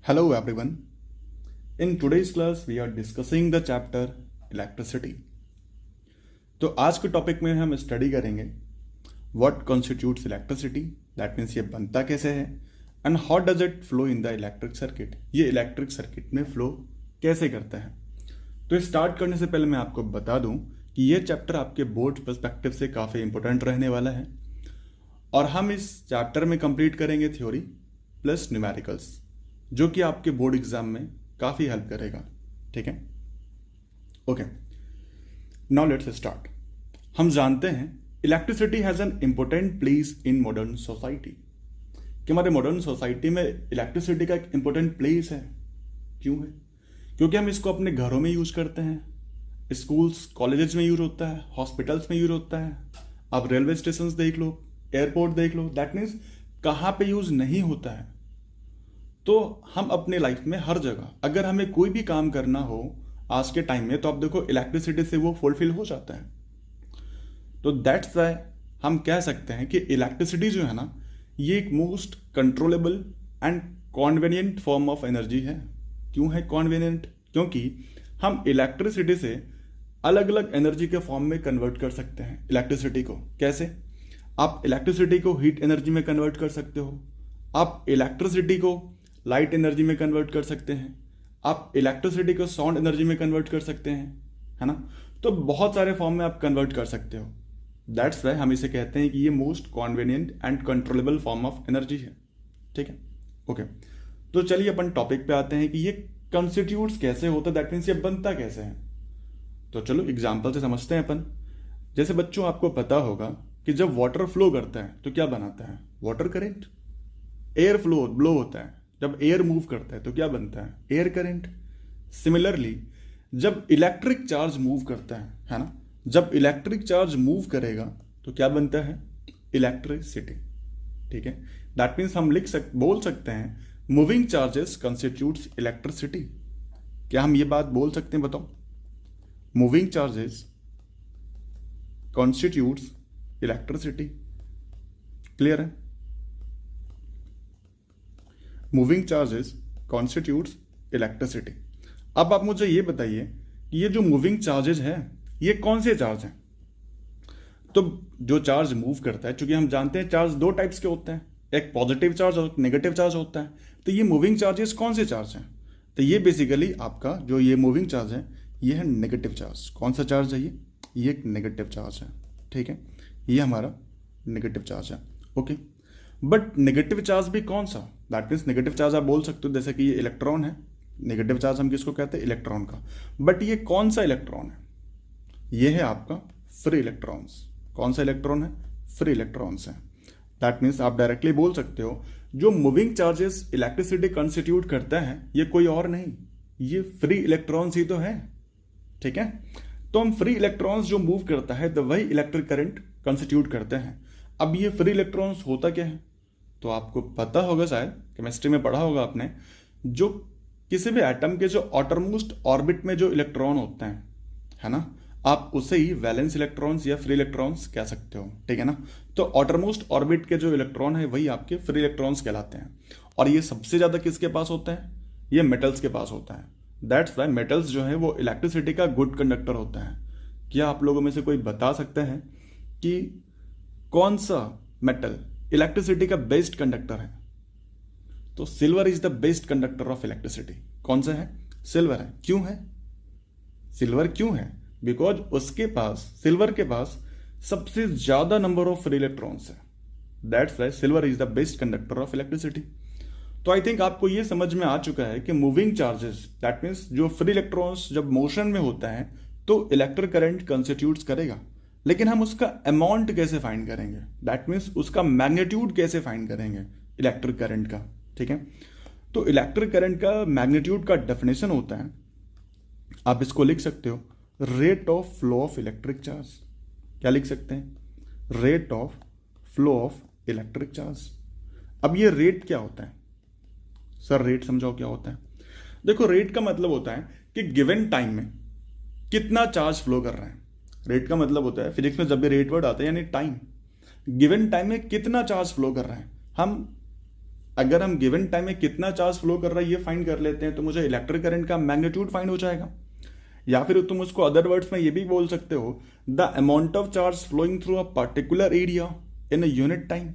Hello everyone. In today's class we are discussing the chapter electricity. तो आज के topic में हम स्टडी करेंगे what constitutes electricity, that means ये बनता कैसे है, and how does it flow in the electric circuit, ये इलेक्ट्रिक सर्किट में फ्लो कैसे करता है। तो स्टार्ट करने से पहले मैं आपको बता दूं कि ये चैप्टर आपके बोर्ड पर्सपेक्टिव से काफ़ी इंपॉर्टेंट रहने वाला है और हम इस चैप्टर में कंप्लीट करेंगे थ्योरी प्लस न्यूमेरिकल्स, जो कि आपके बोर्ड एग्जाम में काफ़ी हेल्प करेगा। ठीक है, ओके, नाउ लेट्स स्टार्ट। हम जानते हैं electricity has an important place in modern society, कि हमारे मॉडर्न सोसाइटी में इलेक्ट्रिसिटी का एक इम्पोर्टेंट प्लेस है। क्यों है? क्योंकि हम इसको अपने घरों में यूज करते हैं, स्कूल्स कॉलेजेस में यूज होता है, हॉस्पिटल्स में यूज होता है, आप रेलवे स्टेशन देख लो, एयरपोर्ट देख लो, दैट मीन्स कहाँ पे यूज नहीं होता है। तो हम अपने लाइफ में हर जगह अगर हमें कोई भी काम करना हो आज के टाइम में, तो आप देखो इलेक्ट्रिसिटी से वो फुलफिल हो जाता है। तो दैट्स वाई हम कह सकते हैं कि इलेक्ट्रिसिटी जो है ना, ये एक most controllable and convenient form of energy है। क्यों है कॉन्वेनियंट? क्योंकि हम इलेक्ट्रिसिटी से अलग अलग एनर्जी के फॉर्म में कन्वर्ट कर सकते हैं। इलेक्ट्रिसिटी को कैसे? आप इलेक्ट्रिसिटी को हीट एनर्जी में कन्वर्ट कर सकते हो, आप इलेक्ट्रिसिटी को लाइट एनर्जी में कन्वर्ट कर सकते हैं, आप इलेक्ट्रिसिटी को साउंड एनर्जी में कन्वर्ट कर सकते हैं, है ना। तो बहुत सारे फॉर्म में आप कन्वर्ट कर सकते हो। दैट्स वाई हम इसे कहते हैं कि ये most convenient and controllable form of energy है। ठीक है, ओके। तो चलिए अपन टॉपिक पे आते हैं कि ये कंस्टिट्यूट्स कैसे होता है, दैट मीन्स ये बनता कैसे है। तो चलो एग्जाम्पल से समझते हैं अपन। जैसे बच्चों आपको पता होगा कि जब वाटर फ्लो करता है तो क्या बनाता है? Water current. Air flow blow होता है, जब एयर मूव करता है तो क्या बनता है? Air current. सिमिलरली जब इलेक्ट्रिक चार्ज मूव करता है ना, जब इलेक्ट्रिक चार्ज मूव करेगा तो क्या बनता है? इलेक्ट्रिसिटी। ठीक है, दैट मीन्स हम बोल सकते हैं मूविंग चार्जेस कंस्टिट्यूट्स इलेक्ट्रिसिटी। क्या हम ये बात बोल सकते हैं? बताओ। Moving charges constitutes electricity. Clear है? Moving charges constitutes electricity. अब आप मुझे ये बताइए कि ये जो मूविंग चार्जेस है ये कौन से चार्ज हैं? तो जो चार्ज मूव करता है, चूंकि हम जानते हैं चार्ज दो टाइप्स के होते हैं, एक पॉजिटिव चार्ज और एक नेगेटिव चार्ज होता है। तो ये मूविंग चार्जेस कौन से चार्ज हैं? तो ये बेसिकली आपका जो ये मूविंग चार्ज है ये है नेगेटिव चार्ज। कौन सा चार्ज है ये एक नेगेटिव चार्ज है। ठीक है, ये हमारा नेगेटिव चार्ज है। ओके, बट नेगेटिव चार्ज भी कौन सा? दैट मीन्स नेगेटिव चार्ज आप बोल सकते हो जैसे कि ये इलेक्ट्रॉन है। नेगेटिव चार्ज हम किसको कहते हैं? इलेक्ट्रॉन का। बट ये कौन सा इलेक्ट्रॉन है? ये है आपका फ्री इलेक्ट्रॉन्स। कौन सा इलेक्ट्रॉन है? फ्री इलेक्ट्रॉन्स है। दैट मीन्स आप डायरेक्टली बोल सकते हो जो मूविंग चार्जेस इलेक्ट्रिसिटी कंस्टिट्यूट करता है ये कोई और नहीं, ये फ्री इलेक्ट्रॉन्स ही तो है। ठीक है, तो हम फ्री इलेक्ट्रॉन्स जो मूव करता है तो वही इलेक्ट्रिक करंट कंस्टिट्यूट करते हैं। अब ये फ्री इलेक्ट्रॉन्स होता क्या है? तो आपको पता होगा, शायद केमिस्ट्री में पढ़ा होगा आपने, जो किसी भी एटम के जो आउटरमोस्ट ऑर्बिट में जो इलेक्ट्रॉन होते हैं, है ना, आप उसे ही वैलेंस इलेक्ट्रॉन्स या फ्री इलेक्ट्रॉन्स कह सकते हो। ठीक है ना। तो आउटरमोस्ट ऑर्बिट के जो इलेक्ट्रॉन है वही आपके फ्री इलेक्ट्रॉन्स कहलाते हैं। और ये सबसे ज्यादा किसके पास होता है? ये मेटल्स के पास होता है। दैट्स वाई मेटल्स जो है वो इलेक्ट्रिसिटी का गुड कंडक्टर होता है। क्या आप लोगों में से कोई बता सकते हैं कि कौन सा मेटल इलेक्ट्रिसिटी का बेस्ट कंडक्टर है? तो silver is the best conductor of electricity. कौन सा है? सिल्वर है। क्यों है सिल्वर? क्यों है? बिकॉज उसके पास, सिल्वर के पास सबसे ज्यादा नंबर ऑफ फ्री इलेक्ट्रॉन्स है। That's why silver is the best conductor of electricity. तो आई थिंक आपको यह समझ में आ चुका है कि मूविंग चार्जेस, दैट मीन्स जो फ्री इलेक्ट्रॉन्स जब मोशन में होता है तो इलेक्ट्रिक करंट कंस्टिट्यूट्स करेगा। लेकिन हम उसका अमाउंट कैसे फाइंड करेंगे? दैट मीन्स उसका मैग्नीट्यूड कैसे फाइंड करेंगे इलेक्ट्रिक करंट का? ठीक है, तो इलेक्ट्रिक करंट का मैग्नीट्यूड का डेफिनेशन होता है, आप इसको लिख सकते हो rate of flow of electric charge. क्या लिख सकते हैं? Rate of flow of electric charge. अब ये रेट क्या होता है? सर रेट समझाओ क्या होता है। देखो, रेट का मतलब होता है कि गिवन टाइम में कितना चार्ज फ्लो कर रहा है। रेट का मतलब होता है, फिजिक्स में जब भी रेट वर्ड आता है यानी टाइम, गिवन टाइम में कितना चार्ज फ्लो कर रहा है। हम अगर हम गिवन टाइम में कितना चार्ज फ्लो कर रहा है ये फाइंड कर लेते हैं तो मुझे इलेक्ट्रिक करंट का मैग्नीट्यूड फाइंड हो जाएगा। या फिर तुम उसको अदर वर्ड्स में ये भी बोल सकते हो, the amount of charge flowing through a particular area in a unit time.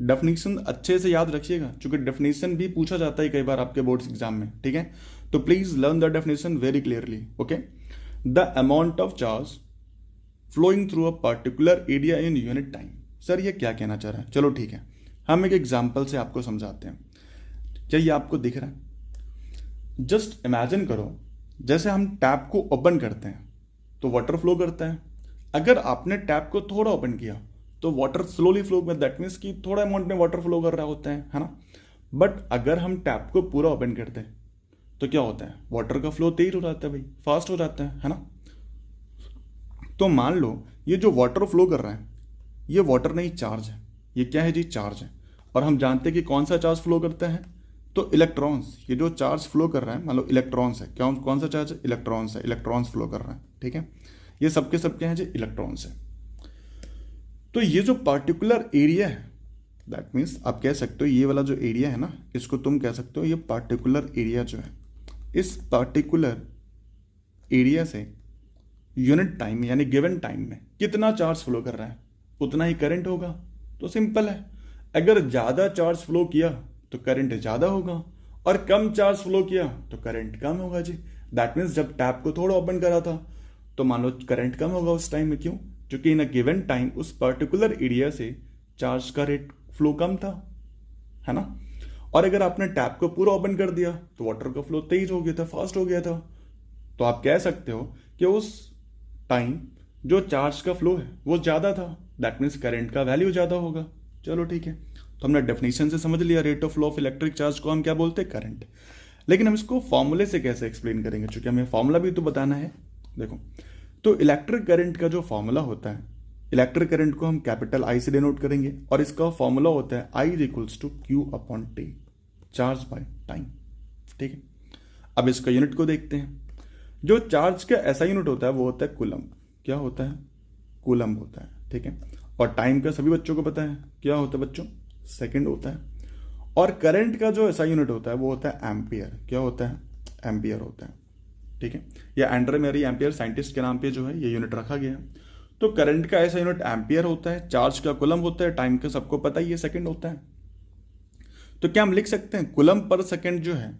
Definition अच्छे से याद रखिएगा, क्योंकि डेफिनेशन भी पूछा जाता है कई बार आपके बोर्ड्स एग्जाम में, ठीक है। तो please learn the definition very clearly, okay. The amount of charge flowing through a particular area in unit time. Sir ये क्या कहना चाह रहा है? चलो ठीक है, हम एक एग्जाम्पल से आपको समझाते हैं। क्या ये आपको दिख रहा है? जस्ट इमेजिन करो, जैसे हम टैप को ओपन करते हैं तो वाटर फ्लो करता है। अगर आपने टैप को थोड़ा ओपन किया तो वाटर स्लोली फ्लो में, दैट मीन्स कि थोड़ा अमाउंट में वाटर फ्लो कर रहा होता है ना। बट अगर हम टैप को पूरा ओपन करते हैं तो क्या होता है? वाटर का फ्लो तेज हो जाता है भाई, फास्ट हो जाता है ना। तो मान लो ये जो वाटर फ्लो कर रहा है ये वाटर नहीं, चार्ज है। ये क्या है जी? चार्ज है। और हम जानते हैं कि कौन सा चार्ज फ्लो करता है? तो इलेक्ट्रॉन्स। ये जो चार्ज फ्लो कर रहा है मान लो इलेक्ट्रॉन्स है। क्या कौन सा चार्ज है? इलेक्ट्रॉन्स है। इलेक्ट्रॉन्स फ्लो कर रहा है, ठीक है। ये सबके सब क्या है जी? इलेक्ट्रॉन्स है। तो ये जो पार्टिकुलर एरिया है, दैट मीन्स आप कह सकते हो ये वाला जो एरिया है ना, इसको तुम कह सकते हो ये पार्टिकुलर एरिया जो है, इस पार्टिकुलर एरिया से यूनिट टाइम यानी गिवन टाइम में कितना चार्ज फ्लो कर रहा है उतना ही करंट होगा। तो सिंपल है, अगर ज़्यादा चार्ज फ्लो किया तो करंट ज़्यादा होगा, और कम चार्ज फ्लो किया तो करंट कम होगा जी। दैट मीन्स जब टैप को थोड़ा ओपन करा था तो मान लो करंट कम होगा उस टाइम में। क्यों? क्योंकि इन अ गिवन टाइम उस पर्टिकुलर एरिया से चार्ज का रेट फ्लो कम था, है ना। और अगर आपने टैप को पूरा ओपन कर दिया तो वाटर का फ्लो तेज हो गया था, फास्ट हो गया था। तो आप कह सकते हो कि उस टाइम जो चार्ज का फ्लो है वो ज़्यादा था, दैट मीन्स करंट का वैल्यू ज़्यादा होगा। चलो ठीक है, तो हमने डेफिनेशन से समझ लिया rate of flow of electric charge को हम क्या बोलते हैं? करंट। लेकिन हम इसको फॉर्मूले से कैसे एक्सप्लेन करेंगे, क्योंकि हमें फॉर्मूला भी तो बताना है। देखो, तो इलेक्ट्रिक करंट का जो फॉर्मूला होता है, इलेक्ट्रिक करंट को हम कैपिटल आई से डिनोट करेंगे, और इसका फॉर्मूला होता है I equals to Q upon T, charge by time, ठीक है। अब इसका यूनिट को देखते हैं। जो चार्ज का ऐसा यूनिट होता है वो होता है कूलम। क्या होता है? कूलम होता है, ठीक है। और टाइम का सभी बच्चों को पता है क्या होता है बच्चों? सेकंड होता है। और करंट का जो ऐसा यूनिट होता है वो होता है एम्पियर। क्या होता है? एम्पियर होता है, ठीक है। या एंड्रे मैरी एम्पियर साइंटिस्ट के नाम पे जो है ये यूनिट रखा गया है। तो करंट का ऐसा यूनिट एम्पियर होता है, चार्ज का कूलम होता है, टाइम का सबको पता ही है सेकंड होता है। तो क्या हम लिख सकते हैं कूलम पर सेकंड जो है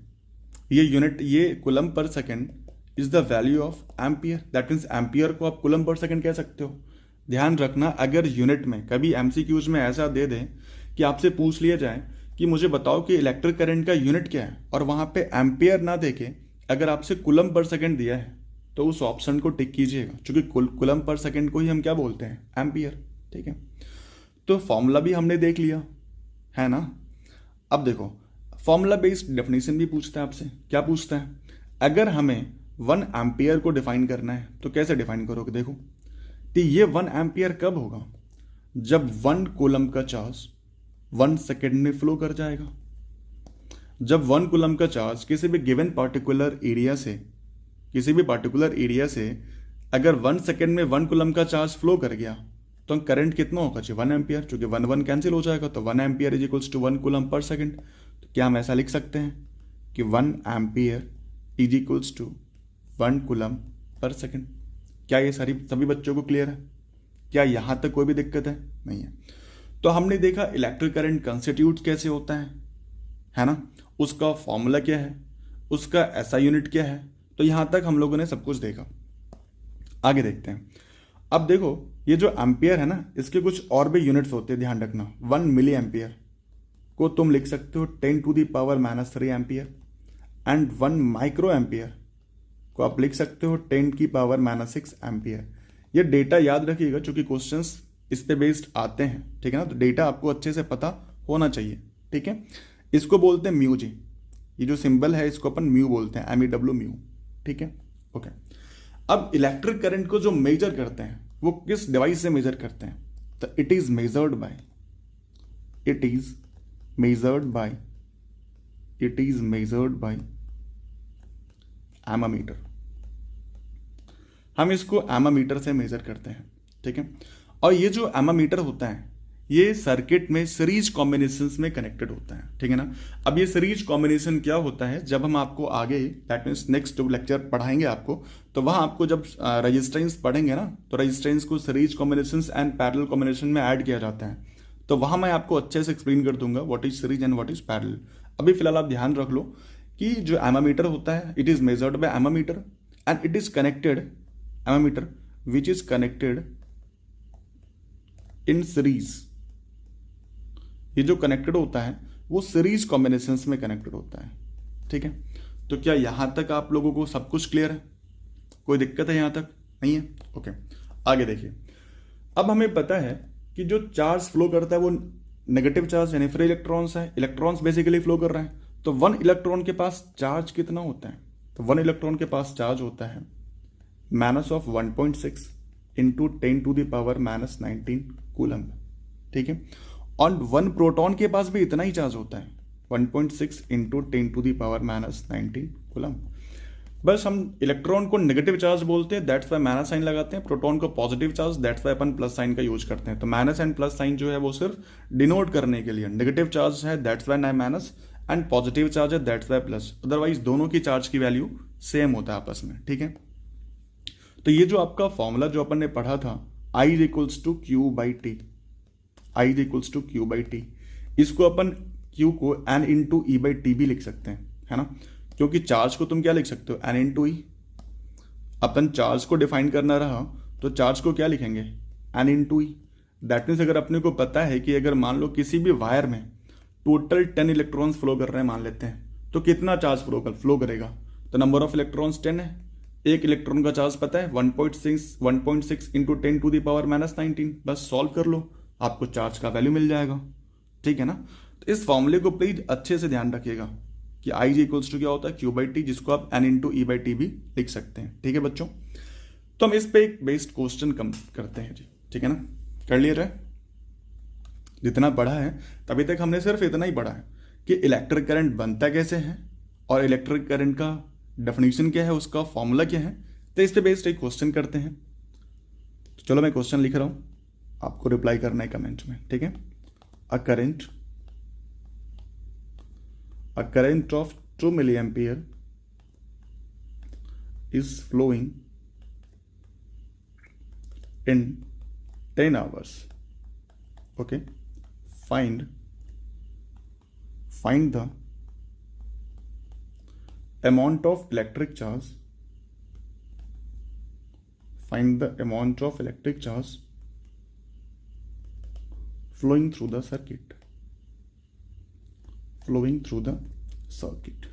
ये यूनिट, ये coulomb per second is the value of ampere. That means ampere को आप कूलम पर सेकंड कह सकते हो। ध्यान रखना, अगर यूनिट में कभी एमसीक्यूज में ऐसा दे दें कि आपसे पूछ लिया जाए कि मुझे बताओ कि इलेक्ट्रिक करंट का यूनिट क्या है, और वहां पे एम्पियर ना देके अगर आपसे कूलम पर सेकंड दिया है तो उस ऑप्शन को टिक कीजिएगा, क्योंकि कूलम पर सेकंड को ही हम क्या बोलते हैं? एम्पियर, ठीक है। तो फॉर्मूला भी हमने देख लिया है ना। अब देखो, फॉर्मूला बेस्ड डेफिनेशन भी पूछता है आपसे। क्या पूछता है? अगर हमें 1 एम्पियर को डिफाइन करना है तो कैसे डिफाइन करोगे? देखो, तो ये 1 एम्पियर कब होगा? जब 1 कूलम का चार्ज 1 सेकेंड में फ्लो कर जाएगा। जब 1 कूलम का चार्ज किसी भी गिवन पार्टिकुलर एरिया से, किसी भी पार्टिकुलर एरिया से अगर 1 सेकेंड में 1 कूलम का चार्ज फ्लो कर गया तो करंट कितना होगा जी? 1 एम्पियर। चूंकि 1 1 कैंसिल हो जाएगा तो 1 ampere is equals to 1 coulomb per second. तो क्या हम ऐसा लिख सकते हैं कि 1 ampere is equals to 1 coulomb per second? क्या ये सभी बच्चों को क्लियर है? क्या यहां तक कोई भी दिक्कत है? नहीं है। तो हमने देखा इलेक्ट्रिक करंट कंस्टिट्यूट कैसे होता है ना, उसका फॉर्मूला क्या है, उसका ऐसा यूनिट क्या है। तो यहां तक हम लोगों ने सब कुछ देखा। आगे देखते हैं। अब देखो, ये जो एम्पियर है ना, इसके कुछ और भी यूनिट्स होते हैं, ध्यान रखना। 1 मिली एम्पियर को तुम लिख सकते हो 10 to the power -3 ampere, and 1 micro ampere को आप लिख सकते हो 10 की पावर -6 एम्पियर। ये डेटा याद रखिएगा, क्योंकि क्वेश्चंस इस पे बेस्ड आते हैं, ठीक है ना। तो डेटा आपको अच्छे से पता होना चाहिए, ठीक है। इसको बोलते हैं म्यू जी। ये जो सिंबल है इसको अपन म्यू बोलते हैं, MEW म्यू, ठीक है, ओके। अब इलेक्ट्रिक करंट को जो मेजर करते हैं वो किस डिवाइस से मेजर करते हैं? तो इट इज मेजर्ड बाय एमामीटर। हम इसको एमामीटर से मेजर करते हैं, ठीक है। और ये जो एमामीटर होता है ये सर्किट में सीरीज कॉम्बिनेशंस में कनेक्टेड होता है, ठीक है ना। अब ये सीरीज कॉम्बिनेशन क्या होता है, जब हम आपको आगे दैट मीन्स नेक्स्ट लेक्चर पढ़ाएंगे आपको, तो वहाँ आपको जब रेजिस्टेंस पढ़ेंगे ना, तो रेजिस्टेंस को series combinations and parallel combination में ऐड किया जाता है। तो वहाँ मैं आपको अच्छे से एक्सप्लेन कर दूंगा what is series and what is parallel. अभी फिलहाल आप ध्यान रख लो कि जो एमामीटर होता है, it is measured by ammeter and it is connected, ammeter which is connected in series. ये जो कनेक्टेड होता है वो सीरीज कॉम्बिनेशंस में कनेक्टेड होता है, ठीक है। तो क्या यहां तक आप लोगों को सब कुछ क्लियर है, कोई दिक्कत है यहां तक, नहीं है? ओके, आगे देखिए। अब हमें पता है कि जो चार्ज फ्लो करता है वो नेगेटिव चार्ज यानी फ्री इलेक्ट्रॉन्स है, इलेक्ट्रॉन्स बेसिकली फ्लो कर रहे हैं। तो 1 इलेक्ट्रॉन के पास चार्ज कितना होता है, तो 1 इलेक्ट्रॉन के पास चार्ज होता है minus of 1.6 into 10 to the power minus 19 coulomb, ठीक है। और 1 प्रोटॉन के पास भी इतना ही चार्ज होता है 1.6 into 10 to the power minus 19 coulomb. बस हम इलेक्ट्रॉन को नेगेटिव चार्ज बोलते हैं, दैट्स वाई माइनस साइन लगाते हैं, प्रोटॉन को positive charge, that's why upon plus sign का यूज करते हैं। तो माइनस एंड प्लस साइन जो है वो सिर्फ डिनोट करने के लिए, नेगेटिव चार्ज है that's why minus and positive charge है दैट्स वाई प्लस, अदरवाइज दोनों की चार्ज की वैल्यू सेम होता है आपस में, ठीक है। तो ये जो आपका फॉर्मूला जो अपन ने पढ़ा था I is equals to Q by T, I is equals to Q by T, इसको अपन Q को N into e by T भी लिख सकते हैं, है ना, क्योंकि चार्ज को तुम क्या लिख सकते हो N इंटू ई। अपन चार्ज को डिफाइन करना रहा तो चार्ज को क्या लिखेंगे N into E. That means अगर अपने को पता है कि अगर मान लो किसी भी वायर में टोटल 10 इलेक्ट्रॉन्स फ्लो कर रहे हैं मान लेते हैं, तो कितना चार्ज फ्लो करेगा, तो नंबर ऑफ इलेक्ट्रॉन्स 10 है, एक इलेक्ट्रॉन का चार्ज पता है 1.6 into 10 to the power minus 19, बस सॉल्व कर लो आपको चार्ज का वैल्यू मिल जाएगा, ठीक है ना। तो इस फॉर्मूले को प्लीज अच्छे से ध्यान रखिएगा कि I जी इक्वल्स टू क्या होता है क्यू बाई टी, जिसको आप N into e by T भी लिख सकते हैं, ठीक है बच्चों। तो हम इस पे एक बेस्ड क्वेश्चन कम करते हैं जी, ठीक है ना, कर लिया जाए। जितना पढ़ा है तभी तक हमने सिर्फ इतना ही पढ़ा है कि इलेक्ट्रिक करंट बनता कैसे है और इलेक्ट्रिक करंट का डेफिनेशन क्या है, उसका फॉर्मूला क्या है। तो इस पे बेस्ड एक क्वेश्चन करते हैं। तो चलो मैं क्वेश्चन लिख रहा हूं, आपको रिप्लाई करना है कमेंट में, ठीक है। A current of 2 milliampere is flowing in 10 hours. Okay, find the amount of electric charge. Find the amount of electric charge flowing through the circuit. Flowing through the circuit.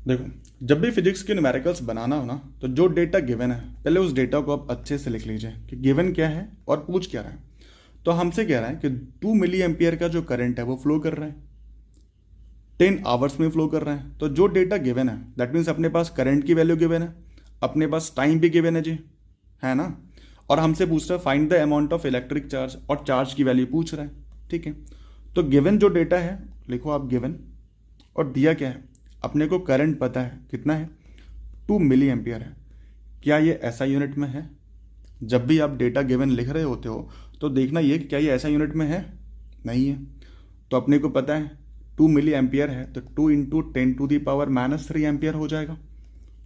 देखो, जब भी physics के numericals बनाना हो ना, तो जो data given है पहले उस डेटा को आप अच्छे से लिख लीजिए कि गिवन क्या है और पूछ क्या रहा है। तो हमसे कह रहा है कि 2 मिली एम्पियर का जो करंट है वो फ्लो कर रहा है, 10 आवर्स में फ्लो कर रहा है। तो जो डेटा गिवन है दैट मीन्स अपने पास करंट की वैल्यू गिवन है, अपने पास टाइम भी गिवन है जी, है ना, और हमसे पूछ रहा है find the amount of electric charge, और चार्ज की वैल्यू पूछ रहा है, ठीक है। तो गिवन जो डेटा है लिखो आप गिवन, और दिया क्या है, अपने को करंट पता है कितना है 2 मिली एम्पियर है। क्या ये ऐसा यूनिट में है? जब भी आप डेटा गिवन लिख रहे होते हो तो देखना ये क्या ये ऐसा यूनिट में है, नहीं है। तो अपने को पता है 2 मिली एम्पियर है तो 2 into 10 to the power minus 3 ampere हो जाएगा,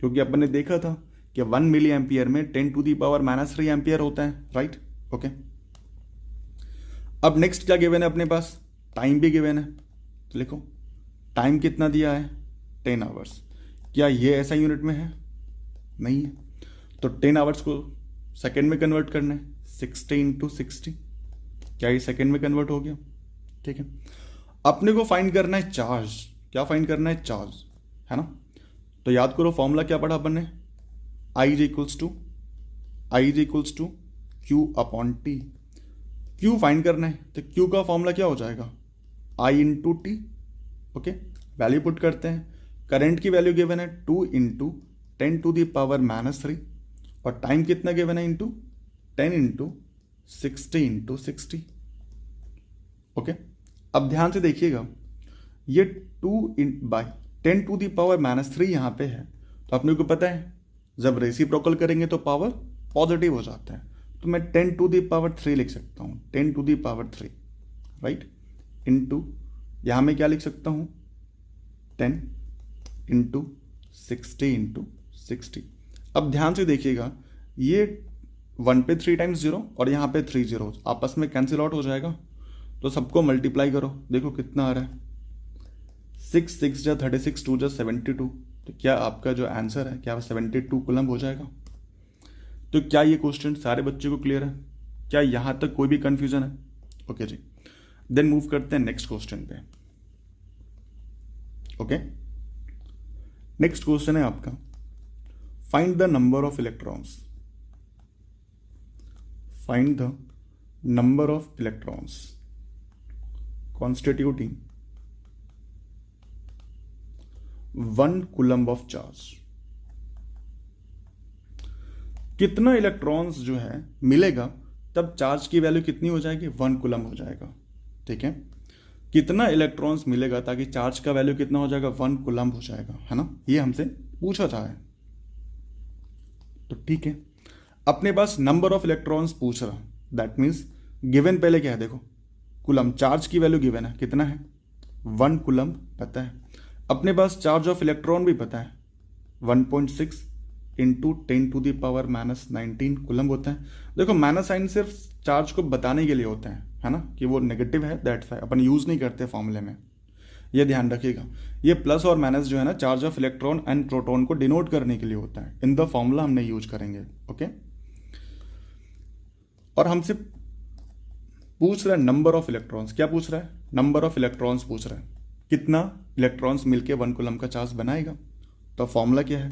क्योंकि अपन ने देखा था कि 1 मिली एम्पियर में 10 to the power minus 3 ampere होता है, राइट। ओके, अब नेक्स्ट क्या गिवन है अपने पास, टाइम भी गिवन है। तो लिखो टाइम कितना दिया है 10 आवर्स। क्या ये ऐसा यूनिट में है? नहीं है। तो 10 आवर्स को सेकेंड में कन्वर्ट करना है, 60 इंटू 60। क्या ये सेकेंड में कन्वर्ट हो गया? ठीक है। अपने को फाइंड करना है चार्ज। क्या फाइंड करना है? चार्ज, है ना। तो याद करो फॉर्मूला क्या पढ़ा अपन ने, I is equals to Q upon T. Q find करना है तो क्यू का फॉर्मूला क्या हो जाएगा, I into T. Okay, value put करते हैं। करंट की वैल्यू गिवन है 2 into 10 to the power minus 3, और टाइम कितना गिवन है इंटू 10 इंटू 60 इंटू 60। ओके, अब ध्यान से देखिएगा, ये 2/10 टू दी पावर माइनस 3 यहां पे है। तो अपने को पता है जब रेसिप्रोकल करेंगे तो पावर पॉजिटिव हो जाता है। तो मैं 10⁻³ लिख सकता हूँ, 10⁻3, राइट, इंटू यहाँ में क्या लिख सकता हूँ, 10 इंटू 60 इंटू 60। अब ध्यान से देखिएगा, ये 1 पे 3 टाइम्स 0 और यहाँ पे 3 जीरो आपस में कैंसिल आउट हो जाएगा, तो सबको मल्टीप्लाई करो, देखो कितना आ रहा है, 6 6 जा 36, 2 जा 72। तो क्या आपका जो आंसर है क्या 72 कूलम हो जाएगा? तो क्या ये क्वेश्चन सारे बच्चों को क्लियर है? क्या यहाँ तक कोई भी कंफ्यूजन है? ओके जी, देन मूव करते हैं नेक्स्ट क्वेश्चन पे। ओके, नेक्स्ट क्वेश्चन है आपका, find the number of electrons, find the number of electrons constituting 1 coulomb of charge. कितना इलेक्ट्रॉन्स जो है मिलेगा तब चार्ज की वैल्यू कितनी हो जाएगी, 1 कूलम हो जाएगा। ठीक है, कितना इलेक्ट्रॉन्स मिलेगा ताकि चार्ज का वैल्यू कितना हो जाएगा, 1 कूलम हो जाएगा, है ना, ये हमसे पूछा था है। तो ठीक है, अपने पास नंबर ऑफ इलेक्ट्रॉन्स पूछ रहा, दैट मीन्स गिवन पहले क्या है, देखो कूलम, चार्ज की वैल्यू गिवन है, कितना है, 1 कूलम पता है। अपने पास चार्ज ऑफ इलेक्ट्रॉन भी पता है, 1.6 इंटू 10⁻⁻19 कूलम होता है। देखो माइनस साइन सिर्फ चार्ज को बताने के लिए होता है ना, कि वो नेगेटिव है, दैट्स वाई अपन यूज नहीं करते फॉर्मूले में, ये ध्यान रखिएगा। ये प्लस और माइनस जो है ना, charge of electron and proton को डिनोट करने के लिए होता है, इन द फॉर्मूला हमने यूज करेंगे। ओके, और हमसे पूछ रहा है नंबर ऑफ इलेक्ट्रॉन्स, क्या पूछ रहा है, नंबर ऑफ इलेक्ट्रॉन्स पूछ रहा है, कितना इलेक्ट्रॉन्स मिलके 1 कूलम का चार्ज बनाएगा। तो फॉर्मूला क्या है,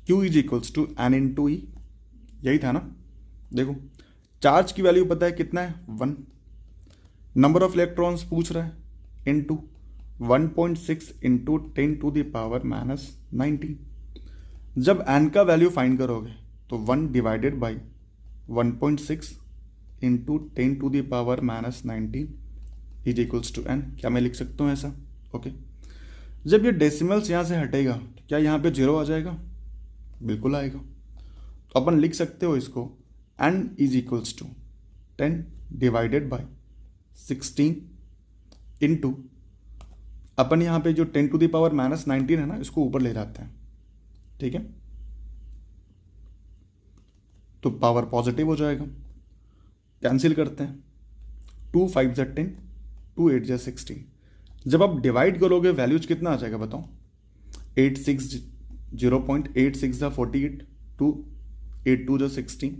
Q is equals to N into E, यही था ना। देखो चार्ज की वैल्यू पता है कितना है, 1, नंबर ऑफ इलेक्ट्रॉन्स पूछ रहा है, इंटू 1.6 इंटू 10⁻⁻19। जब N का वैल्यू फाइंड करोगे तो 1 divided by 1.6 into 10⁻⁻19 is equals to N। क्या मैं लिख सकता हूँ ऐसा? ओके, जब ये डेसिमल्स यहाँ से हटेगा तो क्या यहाँ पे 0 आ जाएगा? बिल्कुल आएगा। तो अपन लिख सकते हो इसको, N is equals to 10 divided by 16 into, अपन यहाँ पे जो 10⁻⁻19 है ना, इसको ऊपर ले जाते हैं। ठीक है, तो पावर पॉजिटिव हो जाएगा, कैंसिल करते हैं, 2 5 जा 10, 2 8 जा 16। जब आप डिवाइड करोगे वैल्यूज कितना आ जाएगा बताओ, 0.86 जा 48, 2 8 2 जा 16,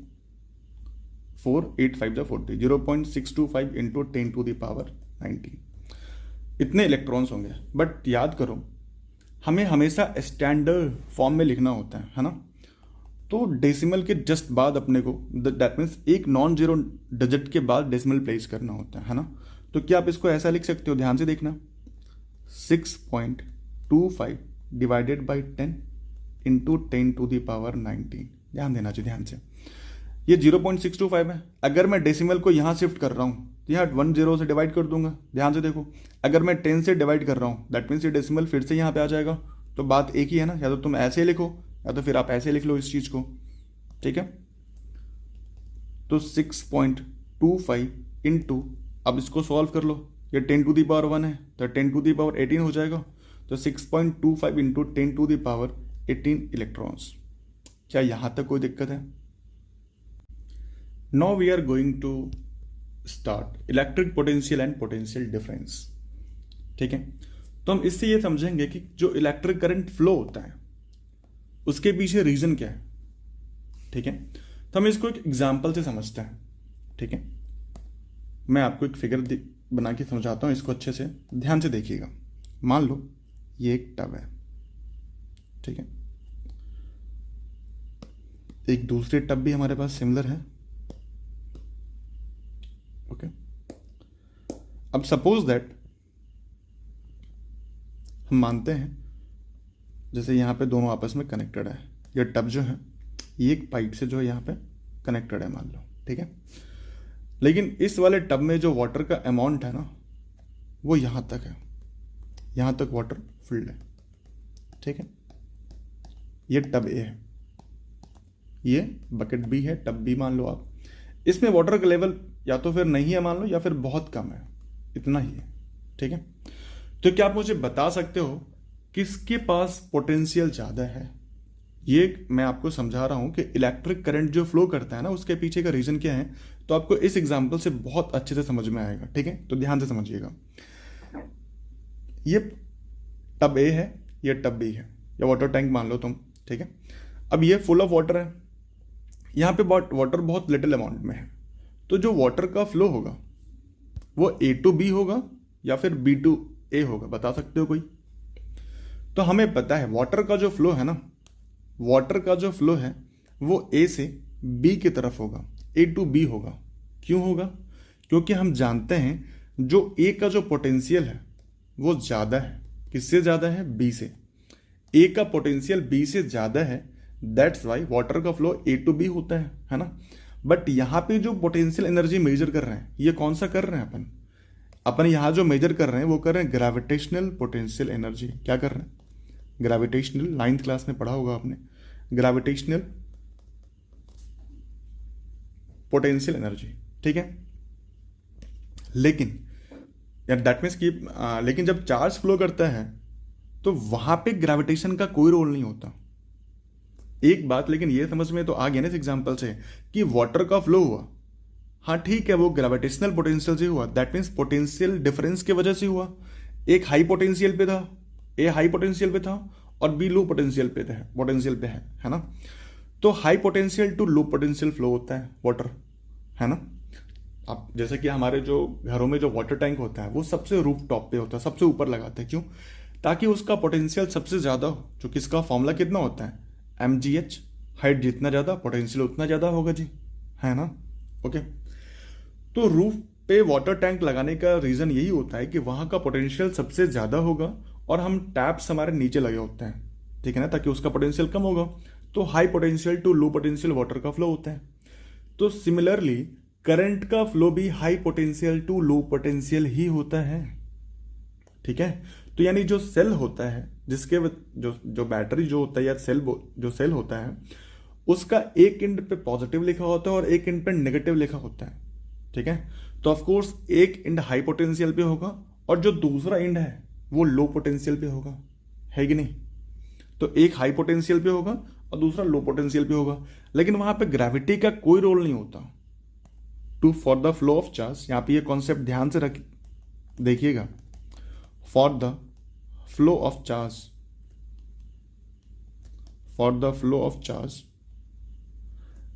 4 8 5 जा 40, 0.625 इंटू 10⁻19। इतने इलेक्ट्रॉन्स होंगे। बट याद करो, हमें हमेशा स्टैंडर्ड फॉर्म में लिखना होता है ना। तो डेसिमल के जस्ट बाद अपने को, दैट मीन्स एक नॉन जीरो डिजिट के बाद डेसिमल प्लेस करना होता है ना। तो क्या आप इसको ऐसा लिख सकते हो, ध्यान से देखना, 6.25 डिवाइडेड बाई 10 इंटू 10⁻19। ध्यान देना चाहिए, ध्यान से। ये 0.625 है। अगर मैं डेसिमल को यहाँ शिफ्ट कर रहा हूँ तो यहाँ 1 0 से डिवाइड कर दूंगा। ध्यान से देखो, अगर मैं 10 से डिवाइड कर रहा हूँ दैट मीन्स ये डेसिमल फिर से यहाँ पे आ जाएगा। तो बात एक ही है ना, या तो तुम ऐसे लिखो या तो फिर आप ऐसे लिख लो इस चीज को। ठीक है, तो 6.25 इंटू, अब इसको सॉल्व कर लो, ये 10⁻1 है तो 10⁻18 हो जाएगा। तो 6.25 इंटू 10⁻18 इलेक्ट्रॉन्स। क्या यहां तक कोई दिक्कत है? Now we are going to start electric potential and potential difference. ठीक है, तो हम इससे ये समझेंगे कि जो इलेक्ट्रिक करंट फ्लो होता है उसके पीछे रीजन क्या है। ठीक है, तो हम इसको एक एग्जाम्पल से समझते हैं। ठीक है, मैं आपको एक फिगर बना के समझाता हूं, इसको अच्छे से ध्यान से देखिएगा। मान लो ये एक टब है, ठीक है, एक दूसरे टब भी हमारे पास सिमिलर है। ओके, अब सपोज दैट हम मानते हैं जैसे यहाँ पे दोनों आपस में कनेक्टेड है। ये टब जो है ये एक पाइप से जो है यहाँ पे कनेक्टेड है मान लो। ठीक है, लेकिन इस वाले टब में जो वाटर का अमाउंट है ना वो यहाँ तक है, यहाँ तक वाटर फिल्ड है। ठीक है, ये टब ए है। ये बकेट बी है, टब बी मान लो आप। इसमें वाटर का लेवल या तो फिर नहीं है मान लो, या फिर बहुत कम है, इतना ही है, ठीक है। तो क्या आप मुझे बता सकते हो किसके पास पोटेंशियल ज़्यादा है? ये मैं आपको समझा रहा हूं कि इलेक्ट्रिक करंट जो फ्लो करता है ना, उसके पीछे का रीजन क्या है, तो आपको इस एग्जांपल से बहुत अच्छे से समझ में आएगा, ठीक है। तो ध्यान से समझिएगा। ये टब ए है, ये टब बी है, या वाटर टैंक मान लो तुम, ठीक है। अब ये फुल ऑफ वाटर है, यहाँ पे वाटर बहुत लिटिल अमाउंट में है, तो जो वाटर का फ्लो होगा वो ए टू बी होगा या फिर बी टू ए होगा, बता सकते हो कोई? तो हमें पता है वाटर का जो फ्लो है ना, वाटर का जो फ्लो है वो ए से बी की तरफ होगा, ए टू बी होगा। क्यों होगा? क्योंकि हम जानते हैं जो ए का जो पोटेंशियल है वो ज़्यादा है, किससे ज़्यादा है? बी से। ए का पोटेंशियल बी से ज़्यादा है, दैट्स वाई वाटर का फ्लो ए टू बी होता है ना। बट यहाँ पे जो पोटेंशियल एनर्जी मेजर कर रहे हैं, ये कौन सा कर रहे हैं अपन यहाँ जो मेजर कर रहे हैं वो कर रहे हैं ग्रेविटेशनल पोटेंशियल एनर्जी। क्या कर रहे हैं? ग्रेविटेशनल, 9th क्लास में पढ़ा होगा आपने, ग्रेविटेशनल पोटेंशियल एनर्जी, ठीक है। लेकिन यार दैट मीन्स कि लेकिन जब चार्ज फ्लो करता है तो वहां पे ग्रेविटेशन का कोई रोल नहीं होता। एक बात लेकिन ये समझ में तो आ गया ना इस एग्जांपल से कि वाटर का फ्लो हुआ, हाँ ठीक है, वो ग्रेविटेशनल पोटेंशियल से हुआ, दैट मीन्स पोटेंशियल डिफरेंस की वजह से हुआ। एक हाई पोटेंशियल पे था, ए हाई पोटेंशियल पे था और बी लो पोटेंशियल पे है ना। तो high potential to low potential flow होता है वाटर, है ना। अब जैसे कि हमारे जो घरों में जो वाटर टैंक होता है वो सबसे रूफ टॉप पे होता है, सबसे ऊपर लगाते हैं। क्यों? ताकि उसका पोटेंशियल सबसे ज़्यादा हो। जो कि इसका फॉर्मूला कितना होता है? mgh, हाइट जितना ज़्यादा पोटेंशियल उतना ज़्यादा होगा जी, है ना। ओके, तो रूफ पे वाटर टैंक लगाने का रीज़न यही होता है कि वहाँ का पोटेंशियल सबसे ज़्यादा होगा और हम टैप्स हमारे नीचे लगे होते हैं, ठीक है ना, ताकि उसका पोटेंशियल कम होगा। तो high potential to low potential water का फ्लो होता है। तो सिमिलरली करंट का फ्लो भी high potential to low potential ही होता है, ठीक है। तो यानी जो सेल होता है, जिसके जो बैटरी जो होता है या सेल होता है, उसका एक एंड पे पॉजिटिव लिखा होता है और एक एंड पे नेगेटिव लिखा होता है, ठीक है। तो ऑफ कोर्स एक एंड हाई पोटेंशियल पे होगा और जो दूसरा एंड है वो लो पोटेंशियल पे होगा, है कि नहीं। तो एक हाई पोटेंशियल पे होगा और दूसरा लो पोटेंशियल पे होगा, लेकिन वहां पे ग्रेविटी का कोई रोल नहीं होता for the flow of charge. यहां पे ये कॉन्सेप्ट ध्यान से देखिएगा, for the flow of charge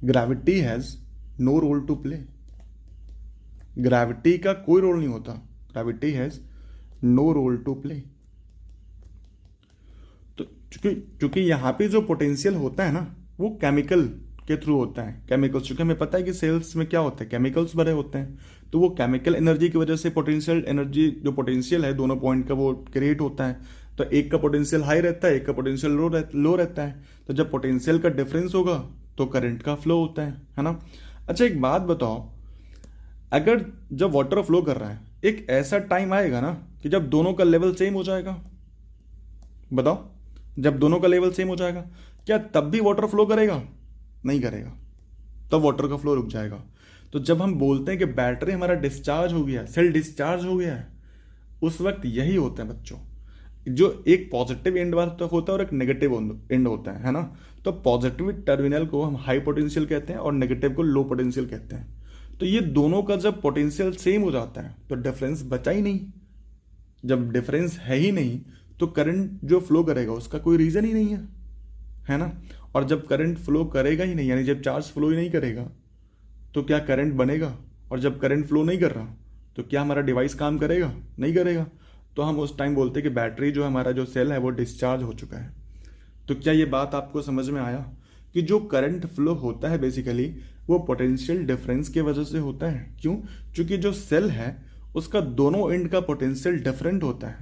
gravity has no role to play. Gravity का कोई रोल नहीं होता, gravity has no role to play. तो चूंकि यहां पे जो पोटेंशियल होता है ना वो केमिकल के थ्रू होता है। केमिकल्स, चूंकि हमें पता है कि सेल्स में क्या होता है, केमिकल्स भरे होते हैं, तो वो केमिकल एनर्जी की वजह से पोटेंशियल एनर्जी जो पोटेंशियल है दोनों पॉइंट का वो क्रिएट होता है। तो एक का पोटेंशियल हाई रहता है, एक का पोटेंशियल लो रहता है। तो जब पोटेंशियल का डिफरेंस होगा तो करंट का फ्लो होता है ना। अच्छा एक बात बताओ, अगर जब वाटर फ्लो कर रहा है एक ऐसा टाइम आएगा ना कि जब दोनों का लेवल सेम हो जाएगा, बताओ, जब दोनों का लेवल सेम हो जाएगा क्या तब भी वाटर फ्लो करेगा? नहीं करेगा, तब वाटर का फ्लो रुक जाएगा। तो जब हम बोलते हैं कि बैटरी हमारा डिस्चार्ज हो गया, सेल डिस्चार्ज हो गया है, उस वक्त यही होता है बच्चों, जो एक पॉजिटिव एंड होता है और एक नेगेटिव एंड होता है ना। तो पॉजिटिव टर्मिनल को हम हाई पोटेंशियल कहते हैं और नेगेटिव को लो पोटेंशियल कहते हैं। तो ये दोनों का जब पोटेंशियल सेम हो जाता है तो डिफरेंस बचा ही नहीं। जब डिफरेंस है ही नहीं तो करंट जो फ्लो करेगा उसका कोई रीजन ही नहीं है ना। और जब करंट फ्लो करेगा ही नहीं, यानी जब चार्ज फ्लो ही नहीं करेगा तो क्या करंट बनेगा? और जब करंट फ्लो नहीं कर रहा तो क्या हमारा डिवाइस काम करेगा? नहीं करेगा। तो हम उस टाइम बोलते हैं कि बैटरी जो हमारा जो सेल है वो डिस्चार्ज हो चुका है। तो क्या ये बात आपको समझ में आया कि जो करंट फ्लो होता है बेसिकली वो पोटेंशियल डिफरेंस की वजह से होता है। क्यों? क्योंकि जो सेल है उसका दोनों एंड का पोटेंशियल डिफरेंट होता है,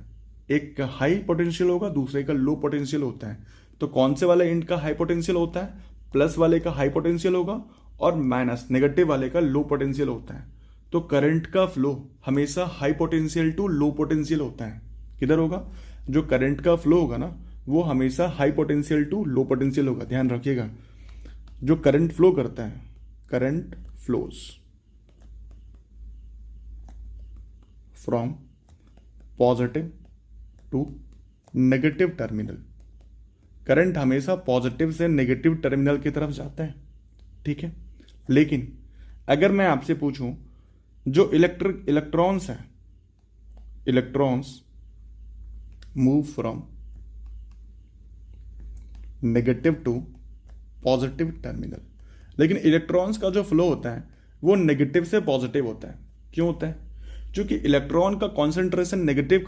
एक का हाई पोटेंशियल होगा दूसरे का लो पोटेंशियल होता है। तो कौन से वाले एंड का हाई पोटेंशियल होता है? प्लस वाले का हाई पोटेंशियल होगा और माइनस नेगेटिव वाले का लो पोटेंशियल होता है। तो करंट का फ्लो हमेशा high potential to low potential होता है। किधर होगा? जो करंट का फ्लो होगा ना वो हमेशा high potential to low potential होगा, ध्यान रखिएगा। जो करंट फ्लो करता है, current flows from positive to negative terminal. Current हमेशा पॉजिटिव से नेगेटिव टर्मिनल की तरफ जाता है, ठीक है। लेकिन अगर मैं आपसे पूछूं, जो इलेक्ट्रॉन्स हैं, electrons move from negative to positive terminal, लेकिन इलेक्ट्रॉन्स का जो फ्लो होता है वो नेगेटिव से पॉजिटिव होता है। क्यों होता है? क्योंकि इलेक्ट्रॉन का कॉन्सेंट्रेशन नेगेटिव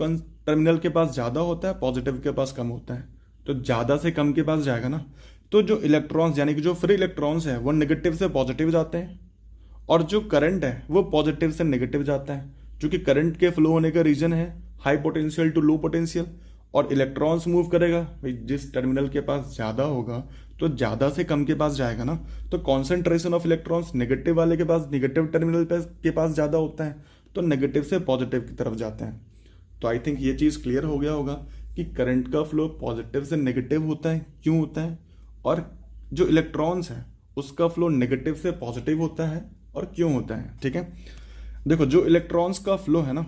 टर्मिनल के पास ज़्यादा होता है, पॉजिटिव के पास कम होता है। तो ज़्यादा से कम के पास जाएगा ना, तो जो इलेक्ट्रॉन्स यानी कि जो फ्री इलेक्ट्रॉन्स हैं वो नेगेटिव से पॉजिटिव जाते हैं, और जो करंट है वो पॉजिटिव से नेगेटिव जाता है। क्योंकि करंट के फ्लो होने का रीजन है high potential to low potential, और इलेक्ट्रॉन्स मूव करेगा भाई जिस टर्मिनल के पास ज़्यादा होगा तो ज़्यादा से कम के पास जाएगा ना, तो कॉन्सेंट्रेशन ऑफ इलेक्ट्रॉन्स नेगेटिव वाले के पास, नेगेटिव टर्मिनल के पास ज़्यादा होता है, तो नेगेटिव से पॉजिटिव की तरफ जाते हैं। तो आई थिंक ये चीज़ क्लियर हो गया होगा कि करंट का फ्लो पॉजिटिव से नेगेटिव होता है, क्यों होता है, और जो इलेक्ट्रॉन्स है उसका फ्लो नेगेटिव से पॉजिटिव होता है और क्यों होता है, ठीक है। देखो, जो इलेक्ट्रॉन्स का फ्लो है ना,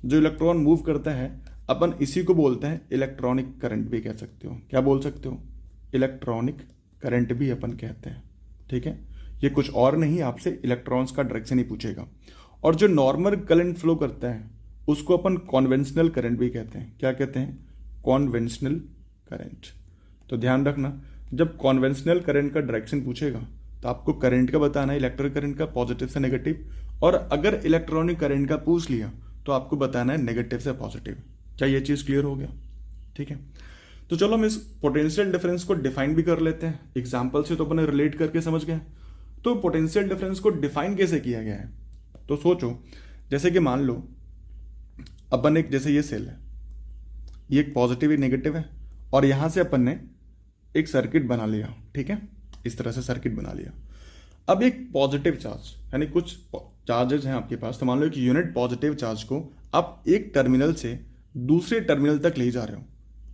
जो इलेक्ट्रॉन मूव करता है, अपन इसी को बोलते हैं इलेक्ट्रॉनिक करंट भी कह सकते हो। क्या बोल सकते हो? इलेक्ट्रॉनिक करंट भी अपन कहते हैं, ठीक है। ये कुछ और नहीं, आपसे इलेक्ट्रॉन्स का डायरेक्शन ही पूछेगा। और जो नॉर्मल करंट फ्लो करता है उसको अपन कॉन्वेंशनल करंट भी कहते हैं। क्या कहते हैं? Conventional current. तो ध्यान रखना, जब कॉन्वेंशनल करंट का डायरेक्शन पूछेगा तो आपको करंट का बताना है, इलेक्ट्रिक करंट का पॉजिटिव से नेगेटिव, और अगर इलेक्ट्रॉनिक करंट का पूछ लिया तो आपको बताना है नेगेटिव से पॉजिटिव। क्या ये चीज़ क्लियर हो गया? ठीक है। तो चलो हम इस पोटेंशियल डिफरेंस को डिफाइन भी कर लेते हैं। एग्जाम्पल से तो अपने रिलेट करके समझ गए। तो पोटेंशियल डिफरेंस को डिफाइन कैसे किया गया है? तो सोचो, जैसे कि मान लो अपन एक, जैसे ये सेल है, ये एक पॉजिटिव एक नेगेटिव है, और यहां से अपन ने एक सर्किट बना लिया, ठीक है, इस तरह से सर्किट बना लिया। अब एक पॉजिटिव चार्ज यानी कुछ चार्जेस हैं आपके पास, तो मान लो एक यूनिट पॉजिटिव चार्ज को आप एक टर्मिनल से दूसरे टर्मिनल तक ले जा रहे हो,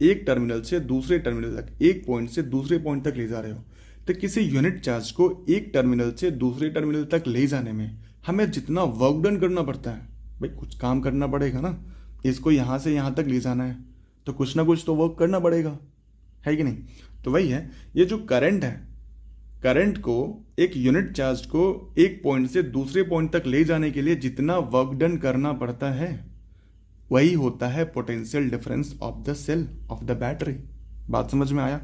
एक टर्मिनल से दूसरे टर्मिनल तक, एक पॉइंट से दूसरे पॉइंट तक ले जा रहे हो। तो किसी यूनिट चार्ज को एक टर्मिनल से दूसरे टर्मिनल तक ले जाने में हमें जितना वर्क डन करना पड़ता है, भाई कुछ काम करना पड़ेगा ना। इसको यहाँ से यहाँ तक ले जाना है तो कुछ ना कुछ तो वर्क करना पड़ेगा, है कि नहीं? तो वही है, ये जो करंट है, करंट को एक यूनिट चार्ज को एक पॉइंट से दूसरे पॉइंट तक ले जाने के लिए जितना वर्क डन करना पड़ता है वही होता है potential difference of the cell of the battery. बात समझ में आया?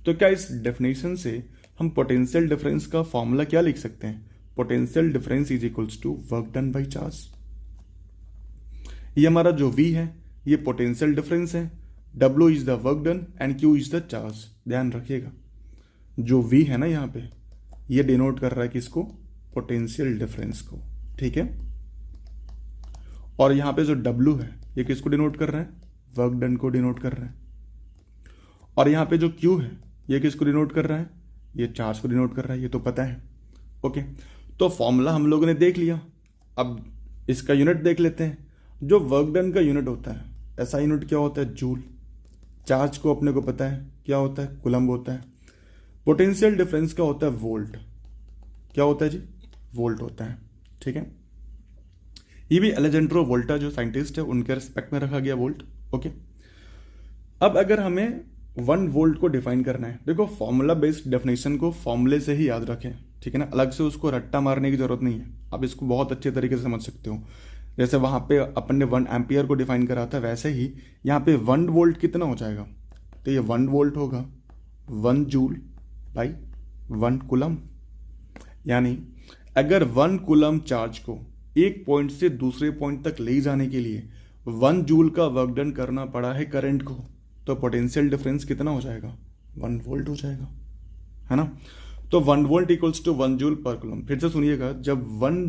तो क्या इस डेफिनेशन से हम पोटेंशियल डिफरेंस का फॉर्मूला क्या लिख सकते हैं? Potential difference is equals to work done by charge. ये हमारा जो V है ये पोटेंशियल डिफरेंस है, W is the work done and Q is the charge. ध्यान रखिएगा, जो V है ना यहाँ पे, ये डिनोट कर रहा है किसको? पोटेंशियल डिफरेंस को, ठीक है। और यहाँ पे जो W है ये किसको डिनोट कर रहा है? वर्क डन को डिनोट कर रहा है। और यहाँ पे जो Q है ये किसको डिनोट कर रहा है? ये चार्ज को डिनोट कर रहा है, ये तो पता है। ओके, तो फॉर्मूला हम लोगों ने देख लिया। अब इसका यूनिट देख लेते हैं। जो वर्क डन का यूनिट होता है, ऐसा यूनिट क्या होता है? जूल। चार्ज को अपने को पता है क्या होता है? कूलम्ब होता है। पोटेंशियल डिफरेंस क्या होता है? वोल्ट। क्या होता है जी? वोल्ट होता है, ठीक है। ये भी अलेजेंड्रो वोल्टा जो साइंटिस्ट है उनके रिस्पेक्ट में रखा गया वोल्ट। ओके, अब अगर हमें 1 वोल्ट को डिफाइन करना है, देखो फॉर्मूला बेस्ड डेफिनेशन को फॉर्मूले से ही याद रखें, ठीक है ना, अलग से उसको रट्टा मारने की जरूरत नहीं है। आप इसको बहुत अच्छे तरीके से समझ सकते हो। जैसे वहां पे अपन ने 1 एम्पियर को डिफाइन करा था, वैसे ही यहाँ पे 1 वोल्ट कितना हो जाएगा? तो ये 1 वोल्ट होगा 1 जूल बाई 1 कूलम। यानी अगर 1 कूलम चार्ज को एक पॉइंट से दूसरे पॉइंट तक ले जाने के लिए 1 जूल का वर्क डन करना पड़ा है करंट को, तो पोटेंशियल डिफरेंस कितना हो जाएगा? 1 वोल्ट हो जाएगा, है ना। तो 1 volt equals to 1 joule per coulomb. फिर से सुनिएगा, जब 1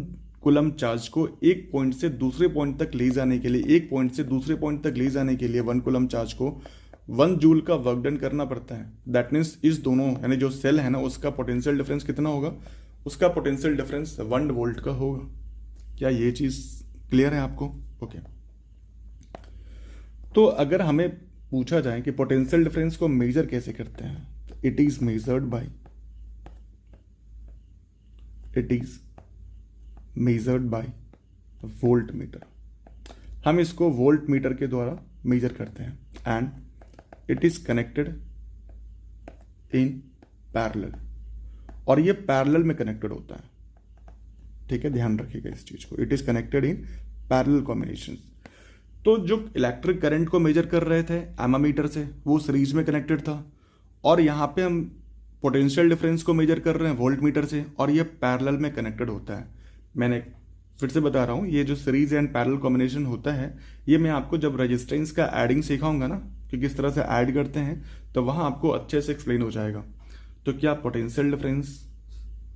कूलम चार्ज को एक पॉइंट से दूसरे पॉइंट तक ले जाने के लिए, एक पॉइंट से दूसरे पॉइंट तक ले जाने के लिए 1 कूलम चार्ज को 1 जूल का वर्क डन करना पड़ता है। दैट मीन्स इस दोनों यानी जो सेल है ना उसका पोटेंशियल डिफरेंस कितना होगा? उसका पोटेंशियल डिफरेंस 1 वोल्ट का होगा। क्या ये चीज क्लियर है आपको? ओके, तो अगर हमें पूछा जाए कि पोटेंशियल डिफरेंस को मेजर कैसे करते हैं, तो it is measured bye it is measured bye volt meter. हम इसको वोल्ट मीटर के द्वारा मेजर करते हैं and it is connected in parallel, और ये पैरेलल में कनेक्टेड होता है, ठीक है, ध्यान रखिएगा इस चीज को। It is connected in parallel combination. तो जो इलेक्ट्रिक करंट को मेजर कर रहे थे एमामीटर से, वो सीरीज में कनेक्टेड था, और यहाँ पे हम पोटेंशियल डिफरेंस को मेजर कर रहे हैं वोल्ट मीटर से, और ये पैरेलल में कनेक्टेड होता है। मैंने फिर से बता रहा हूँ, ये जो सीरीज एंड पैरेलल कॉम्बिनेशन होता है, ये मैं आपको जब रेजिस्टेंस का एडिंग सिखाऊंगा ना कि किस तरह से ऐड करते हैं, तो वहां आपको अच्छे से एक्सप्लेन हो जाएगा। तो क्या पोटेंशियल डिफरेंस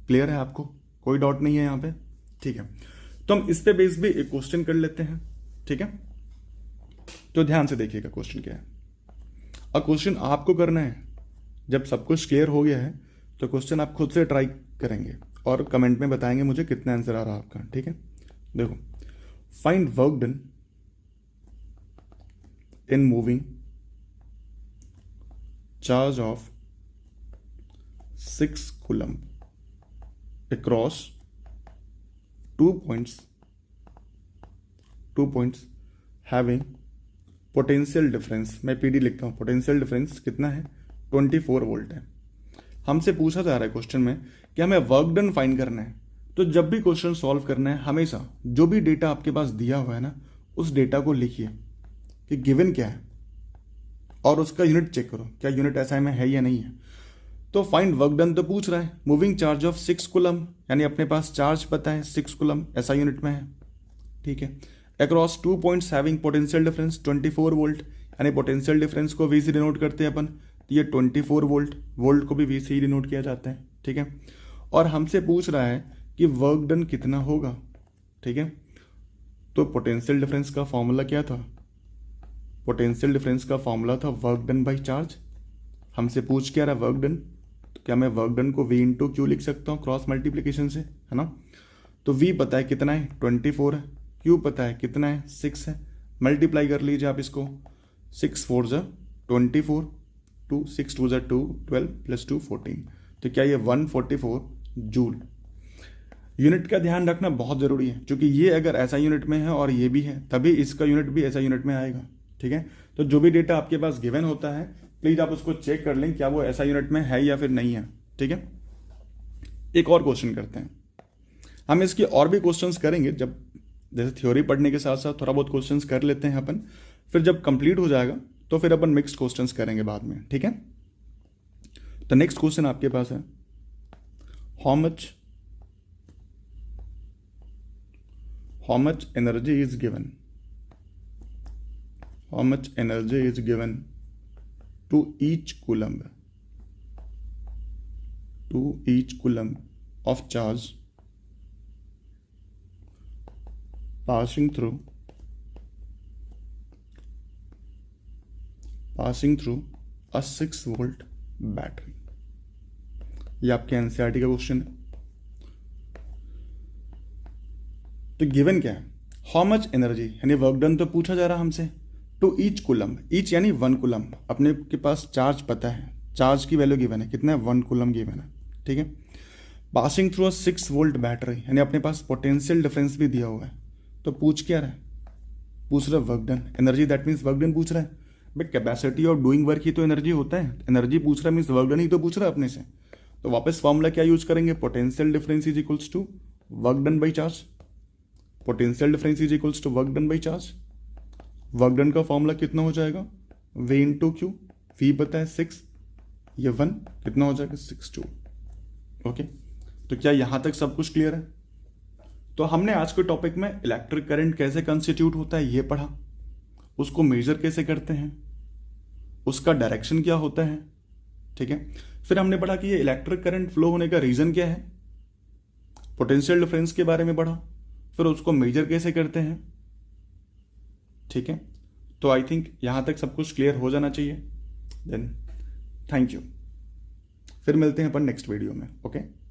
क्लियर है आपको? कोई डाउट नहीं है यहाँ पे? ठीक है, तो हम इस पे बेस भी एक क्वेश्चन कर लेते हैं, ठीक है। तो ध्यान से देखिएगा क्वेश्चन क्या है। और क्वेश्चन आपको करना है, जब सब कुछ क्लियर हो गया है तो क्वेश्चन आप खुद से ट्राई करेंगे और कमेंट में बताएंगे मुझे कितना आंसर आ रहा है आपका, ठीक है। देखो, find work done in moving charge of 6 coulomb across 2 points having potential difference, मैं पीडी लिखता हूं, पोटेंशियल डिफरेंस कितना है? 24 वोल्ट है। हमसे पूछा जा रहा है क्वेश्चन में कि हमें वर्क डन फाइंड करना है। तो जब भी क्वेश्चन सॉल्व करना है, हमेशा जो भी डेटा आपके पास दिया हुआ है ना, उस डेटा को लिखिए कि गिवन क्या है, और उसका यूनिट चेक करो, क्या यूनिट एसआई में है या नहीं है। तो फाइंड वर्क डन तो पूछ रहा है, मूविंग चार्ज ऑफ 6 कूलम्ब, यानी अपने पास चार्ज पता है 6 कूलम्ब एसआई यूनिट में है, ठीक है। Across 2 points having potential difference 24 volt, यानी पोटेंशियल डिफरेंस को वी से डिनोट करते हैं अपन, तो ये 24 वोल्ट, वोल्ट को भी वी से ही डिनोट किया जाता है, ठीक है। और हमसे पूछ रहा है कि वर्क डन कितना होगा, ठीक है। तो पोटेंशियल डिफरेंस का फॉर्मूला क्या था? पोटेंशियल डिफरेंस का फॉर्मूला था वर्क डन बाई चार्ज। हमसे पूछ क्या रहा है वर्क डन, तो क्या मैं वर्क डन को वी इंटू क्यू लिख सकता हूँ क्रॉस मल्टीप्लीकेशन से, है ना। तो वी पता है कितना है, 24 है, क्यू पता है कितना है, 6 है। मल्टीप्लाई कर लीजिए आप इसको, 6 4 ज़ा 24, 2 6 2 ज़ा 2 12 प्लस 2 14। तो क्या ये 144 जूल। यूनिट का ध्यान रखना बहुत जरूरी है, क्योंकि ये अगर ऐसा यूनिट में है और ये भी है, तभी इसका यूनिट भी ऐसा यूनिट में आएगा, ठीक है। तो जो भी डेटा आपके पास गिवन होता है, प्लीज आप उसको चेक कर लें क्या वो ऐसा यूनिट में है या फिर नहीं है, ठीक है। एक और क्वेश्चन करते हैं, हम इसके और भी क्वेश्चंस करेंगे, जब जैसे थ्योरी पढ़ने के साथ साथ थोड़ा बहुत क्वेश्चंस कर लेते हैं अपन, फिर जब कंप्लीट हो जाएगा तो फिर अपन मिक्स्ड क्वेश्चंस करेंगे बाद में, ठीक है। तो नेक्स्ट क्वेश्चन आपके पास है, how much energy is given to each coulomb of charge passing through a 6 volt battery. ये आपके एनसीईआरटी का क्वेश्चन है। तो गिवन क्या है, हाउ मच एनर्जी, यानी वर्क डन तो पूछा जा रहा हमसे, टू ईच कूलम्ब, ईच यानी 1 कूलम्ब, अपने के पास चार्ज पता है, चार्ज की वैल्यू गिवन है, कितना है 1 कूलम्ब गिवन है, ठीक है। Passing through a 6 volt battery, यानी अपने पास पोटेंशियल डिफरेंस भी दिया हुआ है। तो पूछ क्या रहा है, पूछ रहा है work done, energy that means work done पूछ रहा है। भाई कैपेसिटी ऑफ डूइंग वर्क ही तो एनर्जी होता है, एनर्जी पूछ रहा है मीन्स वर्क डन ही तो पूछ रहा है अपने से। तो वापस फॉर्मूला क्या यूज करेंगे, potential difference is equals to work done by charge. Potential difference is equals to work done by charge. Work done का फॉर्मूला कितना हो जाएगा, V इंटू क्यू, वी पता है 6, ये 1, कितना हो जाएगा 62। ओके, तो क्या यहां तक सब कुछ क्लियर है? तो हमने आज के टॉपिक में इलेक्ट्रिक करंट कैसे कंस्टिट्यूट होता है ये पढ़ा, उसको मेजर कैसे करते हैं, उसका डायरेक्शन क्या होता है, ठीक है। फिर हमने पढ़ा कि ये इलेक्ट्रिक करंट फ्लो होने का रीजन क्या है, पोटेंशियल डिफरेंस के बारे में पढ़ा, फिर उसको मेजर कैसे करते हैं, ठीक है। तो आई थिंक यहां तक सब कुछ क्लियर हो जाना चाहिए। देन थैंक यू, फिर मिलते हैं अपन नेक्स्ट वीडियो में। ओके।